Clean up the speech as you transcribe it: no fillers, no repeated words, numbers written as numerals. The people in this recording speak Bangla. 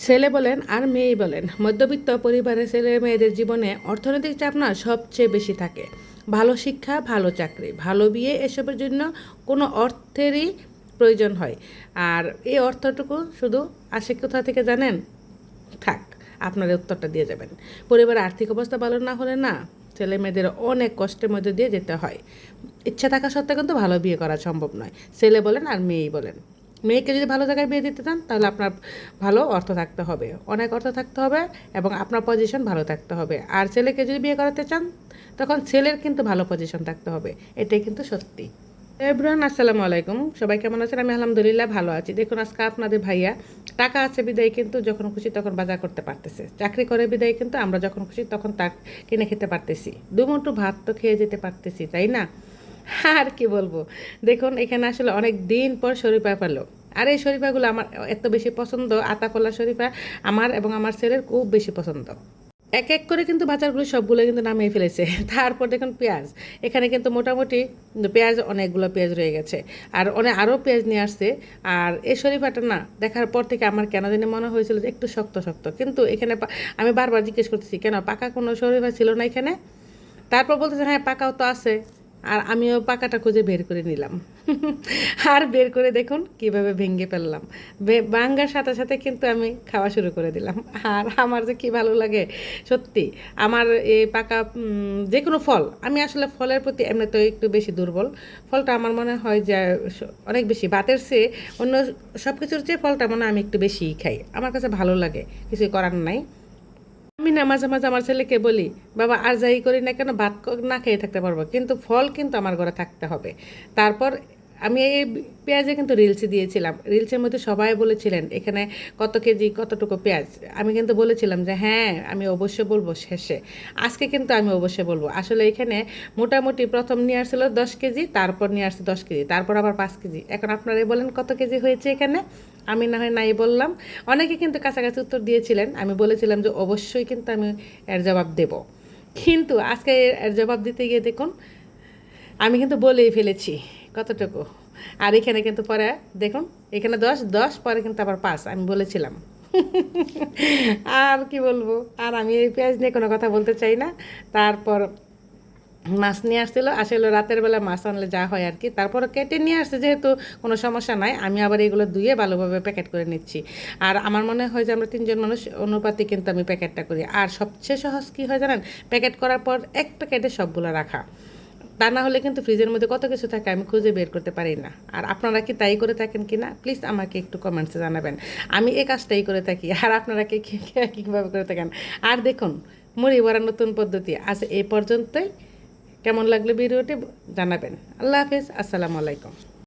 ছেলে বলেন আর মেয়েই বলেন, মধ্যবিত্ত পরিবারের ছেলে মেয়েদের জীবনে অর্থনৈতিক চাপ না সবচেয়ে বেশি থাকে। ভালো শিক্ষা, ভালো চাকরি, ভালো বিয়ে, এসবের জন্য কোনো অর্থেরই প্রয়োজন হয়। আর এই অর্থটুকু শুধু আসে কোথা থেকে জানেন? থাক, আপনার উত্তরটা দিয়ে যাবেন। পরিবারের আর্থিক অবস্থা ভালো না হলে না, ছেলে মেয়েদের অনেক কষ্টের মধ্যে দিয়ে যেতে হয়। ইচ্ছা থাকা সত্ত্বেও কিন্তু ভালো বিয়ে করা সম্ভব নয়, ছেলে বলেন আর মেয়েই বলেন। মেয়েকে যদি ভালো জায়গায় বিয়ে দিতে চান, তাহলে আপনার ভালো অর্থ থাকতে হবে, অনেক অর্থ থাকতে হবে, এবং আপনার পজিশন ভালো থাকতে হবে। আর ছেলেকে যদি বিয়ে করাতে চান, তখন ছেলের কিন্তু ভালো পজিশন থাকতে হবে। এটাই কিন্তু সত্যি। এভরিওয়ান, আসসালামু আলাইকুম। সবাই কেমন আছেন? আমি আলহামদুলিল্লাহ ভালো আছি। দেখুন, আজকে আপনাদের ভাইয়া টাকা আছে বিদায় কিন্তু যখন খুশি তখন বাজার করতে পারতেছে। চাকরি করে বিদায় কিন্তু আমরা যখন খুশি তখন তা কিনে খেতে পারতেছি। দুমুঠো ভাত তো খেয়ে যেতে পারতেছি, তাই না? আর কি বলবো, দেখুন এখানে আসলে অনেক দিন পর শরীফা পেলো। আর এই শরীফাগুলো আমার এত বেশি পছন্দ, আতাকলা শরীফা আমার এবং আমার ছেলের খুব বেশি পছন্দ। এক এক করে কিন্তু বাজারগুলো সবগুলো কিন্তু নামিয়ে ফেলেছে। তারপর দেখুন পেঁয়াজ, এখানে কিন্তু মোটামুটি পেঁয়াজ, অনেকগুলো পেঁয়াজ রয়ে গেছে। আর আরও পেঁয়াজ নিয়ে আসছে। আর এই শরীফাটা না দেখার পর থেকে আমার কেন জানি মনে হয়েছিল যে একটু শক্ত শক্ত, কিন্তু এখানে আমি বারবার জিজ্ঞেস করতেছি কেন পাকা কোনো শরীফা ছিল না এখানে। তারপর বলতেছে হ্যাঁ পাকাও তো আছে। আর আমিও পাকাটা খুঁজে বের করে নিলাম। আর বের করে দেখুন কিভাবে ভেঙে ফেললাম। ভাঙ্গার সাথে সাথে কিন্তু আমি খাওয়া শুরু করে দিলাম। আর আমার যে কী ভালো লাগে সত্যি। আমার এই পাকা যে কোনো ফল, আমি আসলে ফলের প্রতি এমনি তো একটু বেশি দুর্বল। ফলটা আমার মনে হয় যে অনেক বেশি ভাতের চেয়ে, অন্য সব কিছুর চেয়ে ফলটা মনে হয় আমি একটু বেশিই খাই। আমার কাছে ভালো লাগে, কিছু করার নাই। আমি না মাঝে মাঝে আমার ছেলেকে বলি, বাবা আর যাই করি না কেন ভাত না খেয়ে থাকতে পারবো, কিন্তু ফল কিন্তু আমার ঘরে থাকতে হবে। তারপর আমি এই পেঁয়াজে কিন্তু রিলসে দিয়েছিলাম। রিলসের মধ্যে সবাই বলেছিলেন এখানে কত কেজি কতটুকু পেঁয়াজ। আমি কিন্তু বলেছিলাম যে হ্যাঁ আমি অবশ্যই বলবো শেষে। আজকে কিন্তু আমি অবশ্যই বলবো। আসলে এখানে মোটামুটি প্রথম নিয়ে আসছিল 10 কেজি, তারপর নিয়ে আসছে 10 কেজি, তারপর আবার 5 কেজি। এখন আপনারাই বলেন কত কেজি হয়েছে এখানে। আমি না হয় নাই বললাম। অনেকে কিন্তু কাছাকাছি উত্তর দিয়েছিলেন। আমি বলেছিলাম যে অবশ্যই কিন্তু আমি এর জবাব দেব। কিন্তু আজকে এর জবাব দিতে গিয়ে দেখুন আমি কিন্তু বলেই ফেলেছি কতটুকু। আর এখানে কিন্তু পরে দেখুন, এখানে 10 পরে কিন্তু আবার 5 আমি বলেছিলাম। আর কি বলবো, আর আমি এই পেঁয়াজ নিয়ে কোনো কথা বলতে চাই না। তারপর মাছ নিয়ে আসছিলো, আসলে রাতের বেলা মাছ আনলে যা হয় আর কি। তারপর কেটে নিয়ে আসছে, যেহেতু কোনো সমস্যা নাই, আমি আবার এগুলো ধুয়ে ভালোভাবে প্যাকেট করে নিচ্ছি। আর আমার মনে হয় যে আমরা 3জন মানুষ অনুপাতে কিন্তু আমি প্যাকেটটা করি। আর সবচেয়ে সহজ কী হয় জানেন? প্যাকেট করার পর এক প্যাকেটে সবগুলো রাখা। তা না হলে কিন্তু ফ্রিজের মধ্যে কত কিছু থাকে আমি খুঁজে বের করতে পারি না। আর আপনারা কি তাই করে থাকেন কি না, প্লিজ আমাকে একটু কমেন্টসে জানাবেন। আমি এই কাজটাই করে থাকি, আর আপনারা কীভাবে করে থাকেন। আর দেখুন, মুড়ি ভরার নতুন পদ্ধতি আজ এই পর্যন্তই। কেমন লাগলো ভিডিওটি জানাবেন। আল্লাহ হাফেজ, আসসালামু আলাইকুম।